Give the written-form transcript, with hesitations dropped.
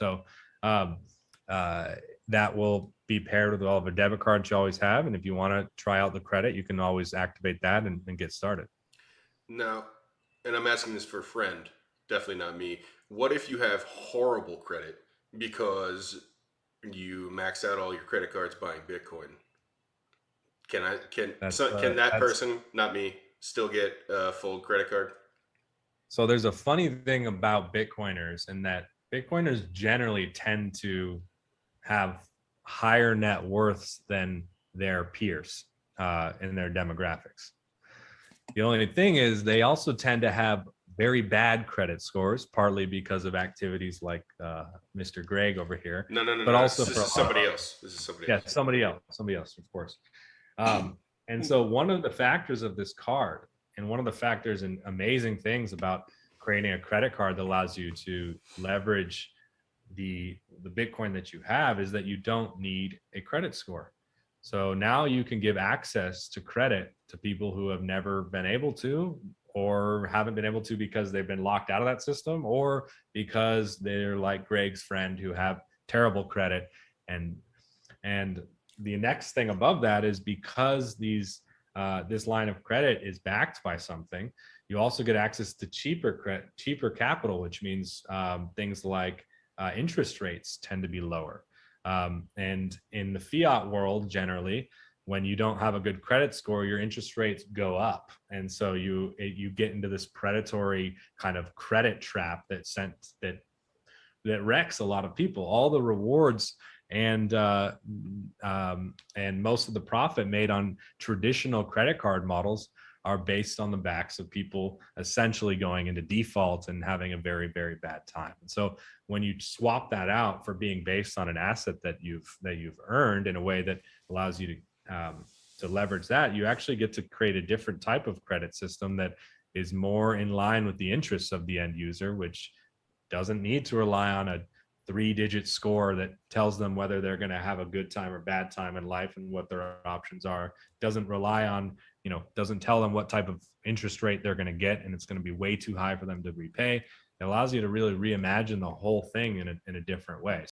So um, that will be paired with all of the debit cards you always have. And if you want to try out the credit, you can always activate that and get started. Now, and I'm asking this for a friend, definitely not me. What if you have horrible credit because you maxed out all your credit cards buying Bitcoin? Can that That's person, not me, still get a full credit card? So there's a funny thing about Bitcoiners in that Bitcoiners generally tend to have higher net worths than their peers in their demographics. The only thing is they also tend to have very bad credit scores, partly because of activities like Mr. Greg over here, No, no, no, but no. also This for a is lot of somebody other, else. This is somebody yeah, else. somebody else, of course. And so one of the factors of this card, and one of the factors and amazing things about creating a credit card that allows you to leverage the Bitcoin that you have, is that you don't need a credit score. So now you can give access to credit to people who have never been able to, or haven't been able to because they've been locked out of that system, or because they're like Greg's friend who have terrible credit. And and the next thing above that is, because this line of credit is backed by something, you also get access to cheaper capital, which means things like interest rates tend to be lower. And in the fiat world, generally, when you don't have a good credit score, your interest rates go up, and so you get into this predatory kind of credit trap that wrecks a lot of people. All the rewards and most of the profit made on traditional credit card models are based on the backs of people essentially going into default and having a very, very bad time. And so when you swap that out for being based on an asset that you've earned in a way that allows you to leverage that, you actually get to create a different type of credit system that is more in line with the interests of the end user, which doesn't need to rely on a 3-digit score that tells them whether they're going to have a good time or bad time in life and what their options are. Doesn't rely on, doesn't tell them what type of interest rate they're going to get, and it's going to be way too high for them to repay. It allows you to really reimagine the whole thing in a different way.